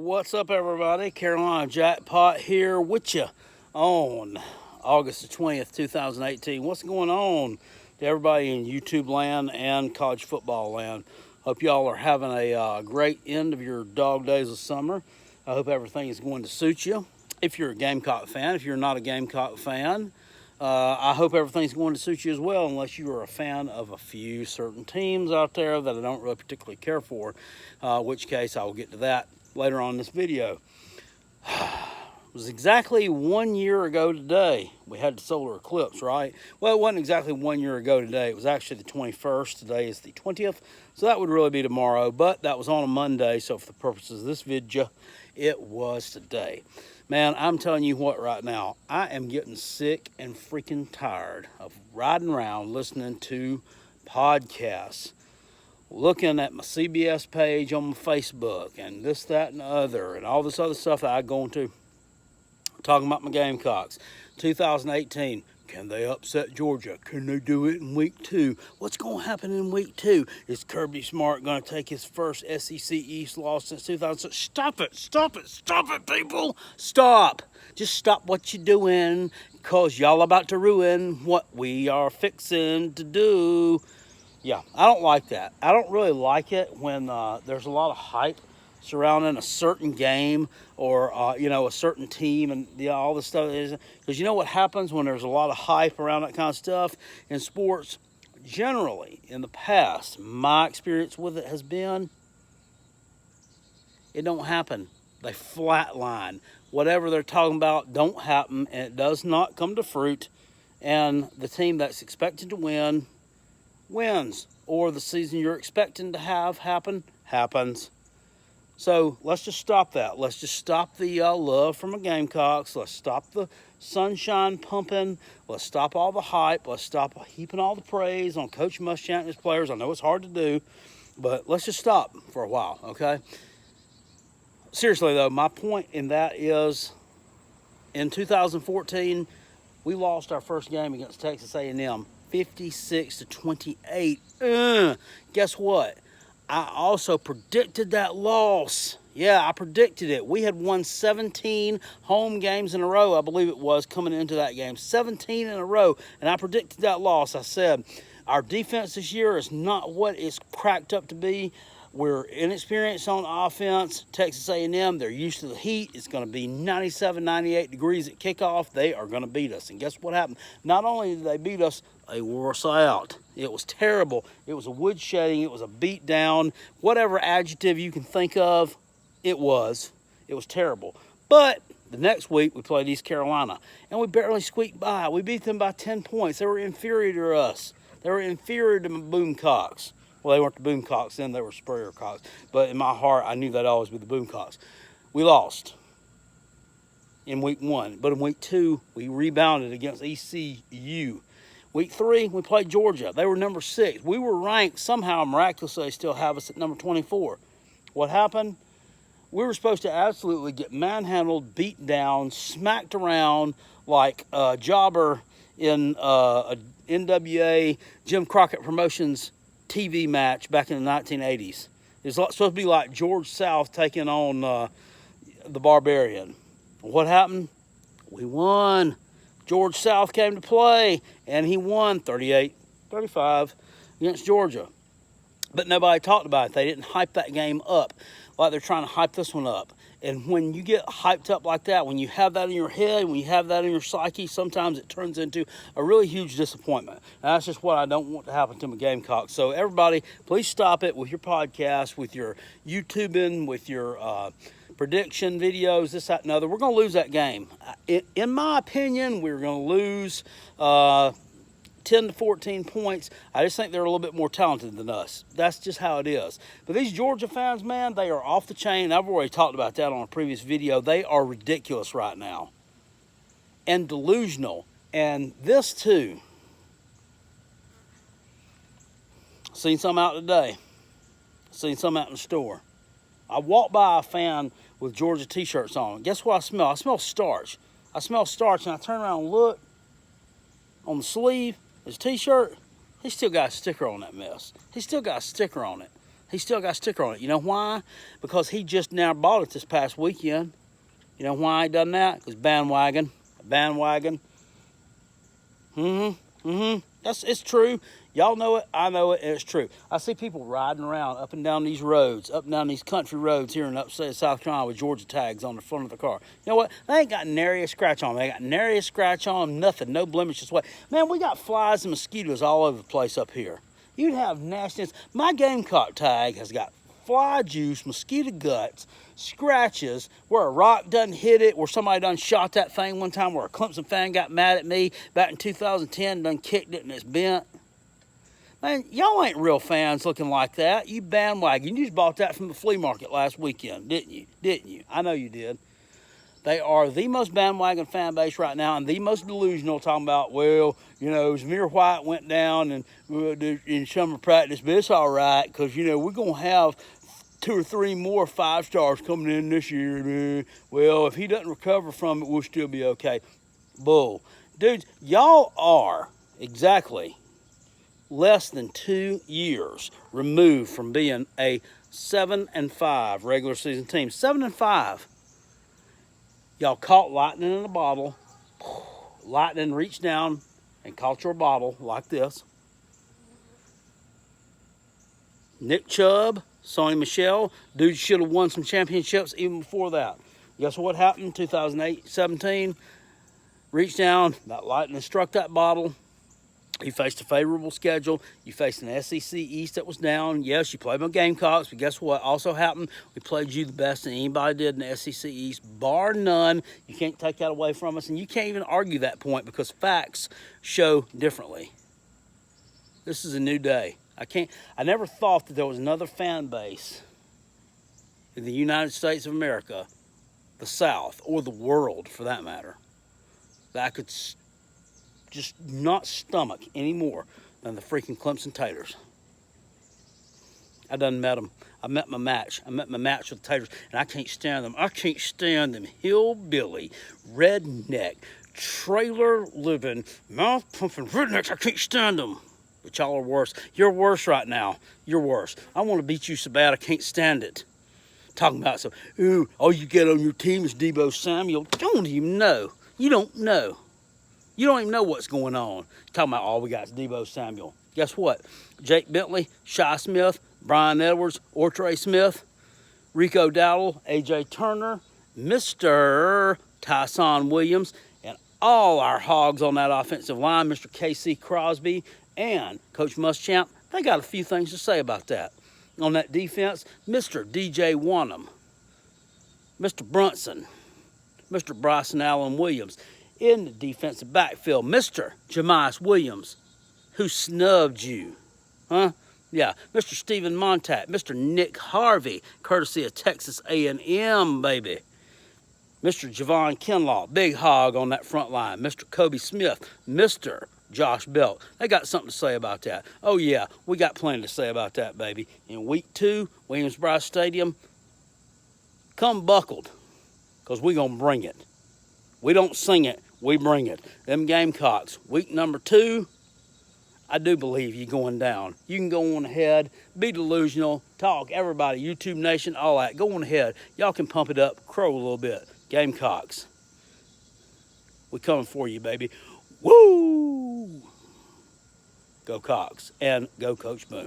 What's up, everybody? Carolina Jackpot here with you on August the 20th, 2018. What's going on to everybody in YouTube land and college football land? Hope y'all are having a great end of your dog days of summer. I hope everything is going to suit you. If you're a Gamecock fan, if you're not a Gamecock fan, I hope everything's going to suit you as well, unless you are a fan of a few certain teams out there that I don't really particularly care for, which case I will get to that later on in this video. It was exactly 1 year ago today. We had the solar eclipse, right? Well, it wasn't exactly 1 year ago today. It was actually the 21st. Today is the 20th, so that would really be tomorrow, but that was on a Monday, so for the purposes of this video, it was today. Man, I'm telling you what right now, I am getting sick and freaking tired of riding around listening to podcasts, looking at my CBS page on my Facebook and this, that, and the other, and all this other stuff that I go into, talking about my Gamecocks. 2018, can they upset Georgia? Can they do it in week 2? What's going to happen in week 2? Is Kirby Smart going to take his first SEC East loss since 2000? Stop it, stop it, stop it, people. Stop. Just stop what you're doing, because y'all about to ruin what we are fixing to do. Yeah, I don't like that. I don't really like it when there's a lot of hype surrounding a certain game or, a certain team and all this stuff. Because you know what happens when there's a lot of hype around that kind of stuff in sports? Generally, in the past, my experience with it has been, it don't happen. They flatline. Whatever they're talking about don't happen, and it does not come to fruit. And the team that's expected to win wins, or the season you're expecting to have happen happens. So let's just stop that. Let's just stop the love from the Gamecocks. Let's stop the sunshine pumping. Let's stop all the hype. Let's stop heaping all the praise on Coach Muschamp and his players. I know it's hard to do, but let's just stop for a while, okay? Seriously, though, my point in that is, in 2014, we lost our first game against Texas A&M, 56-28. Guess what? I also predicted that loss. Yeah, I predicted it. We had won 17 home games in a row, I believe it was, coming into that game. 17 in a row, and I predicted that loss. I said, our defense this year is not what it's cracked up to be. We're inexperienced on offense. Texas A&M, they're used to the heat. It's going to be 97, 98 degrees at kickoff. They are going to beat us. And guess what happened? Not only did they beat us, they wore us out. It was terrible. It was a woodshedding. It was a beat down. Whatever adjective you can think of, it was. It was terrible. But the next week, we played East Carolina, and we barely squeaked by. We beat them by 10 points. They were inferior to us. They were inferior to the Boomcocks. Well, they weren't the Boomcocks then, they were Spurrier Cocks. But in my heart, I knew that'd always be the Boomcocks. We lost in week 1. But in week 2, we rebounded against ECU. Week 3, we played Georgia. They were number 6. We were ranked. Somehow, miraculously, they still have us at number 24. What happened? We were supposed to absolutely get manhandled, beat down, smacked around like a jobber in a NWA Jim Crockett Promotions TV match back in the 1980s. It's supposed to be like George South taking on the Barbarian. What happened? We won. George South came to play, and he won 38-35 against Georgia. But nobody talked about it. They didn't hype that game up like they're trying to hype this one up. And when you get hyped up like that, when you have that in your head, when you have that in your psyche, sometimes it turns into a really huge disappointment. And that's just what I don't want to happen to my Gamecocks. So everybody, please stop it with your podcast, with your YouTubing, with your prediction videos, this, that, and other. We're going to lose that game. In my opinion, we're going to lose 10 to 14 points. I just think they're a little bit more talented than us. That's just how it is. But these Georgia fans, man, they are off the chain. I've already talked about that on a previous video. They are ridiculous right now and delusional. And this too. Seen some out today. Seen some out in the store. I walked by a fan with Georgia t-shirts on. Guess what I smell? I smell starch. I smell starch, and I turn around and look on the sleeve. His t-shirt, he still got a sticker on that mess. He still got a sticker on it. He still got a sticker on it. You know why? Because he just now bought it this past weekend. You know why he done that? Because bandwagon. It's true. Y'all know it, I know it, and it's true. I see people riding around up and down these roads, up and down these country roads here in upstate South Carolina with Georgia tags on the front of the car. You know what? They ain't got nary a scratch on them. They got nary a scratch on them, nothing, no blemishes. Man, we got flies and mosquitoes all over the place up here. You'd have nastiness. My Gamecock tag has got fly juice, mosquito guts, scratches, where a rock done hit it, where somebody done shot that thing one time, where a Clemson fan got mad at me back in 2010, done kicked it and it's bent. Man, y'all ain't real fans looking like that. You bandwagon. You just bought that from the flea market last weekend, didn't you? Didn't you? I know you did. They are the most bandwagon fan base right now and the most delusional, talking about, well, you know, Zamir White went down and in summer practice, but it's all right because, you know, we're going to have 2 or 3 more 5-stars coming in this year. Well, if he doesn't recover from it, we'll still be okay. Bull. Dudes, y'all are exactly less than 2 years removed from being a 7-5 regular season team. 7-5. Y'all caught lightning in a bottle. Lightning reached down and caught your bottle like this. Nick Chubb, Sonny Michel, dudes should have won some championships even before that. Guess what happened? 2017, reached down, that lightning struck that bottle. You faced a favorable schedule. You faced an SEC East that was down. Yes, you played my Gamecocks, but guess what also happened? We played you the best that anybody did in the SEC East, bar none. You can't take that away from us, and you can't even argue that point because facts show differently. This is a new day. I never thought that there was another fan base in the United States of America, the South, or the world for that matter, that I could just not stomach any more than the freaking Clemson Taters. I done met them. I met my match. I met my match with the Taters, and I can't stand them. I can't stand them hillbilly, redneck, trailer-living, mouth-pumping rednecks. I can't stand them. But y'all are worse. You're worse right now. You're worse. I want to beat you so bad I can't stand it. Talking about some, ooh, all you get on your team is Deebo Samuel. You don't even know. You don't know. You don't even know what's going on. Talking about all we got is Deebo Samuel. Guess what? Jake Bentley, Shi Smith, Brian Edwards, Ortre Smith, Rico Dowdle, A.J. Turner, Mr. Tyson Williams, and all our hogs on that offensive line, Mr. K.C. Crosby and Coach Muschamp, they got a few things to say about that. On that defense, Mr. D.J. Wanham, Mr. Brunson, Mr. Bryson Allen Williams. In the defensive backfield, Mr. Jamias Williams, who snubbed you. Huh? Yeah, Mr. Stephen Montat, Mr. Nick Harvey, courtesy of Texas A&M, baby. Mr. Javon Kinlaw, big hog on that front line. Mr. Kobe Smith, Mr. Josh Belt. They got something to say about that. Oh, yeah, we got plenty to say about that, baby. In week 2, Williams-Brice Stadium, come buckled, because we going to bring it. We don't sing it, we bring it. Them Gamecocks, week number 2, I do believe you going down. You can go on ahead, be delusional, talk, everybody, YouTube Nation, all that. Go on ahead. Y'all can pump it up, crow a little bit. Gamecocks, we coming for you, baby. Woo! Go Cox and go Coach Boone.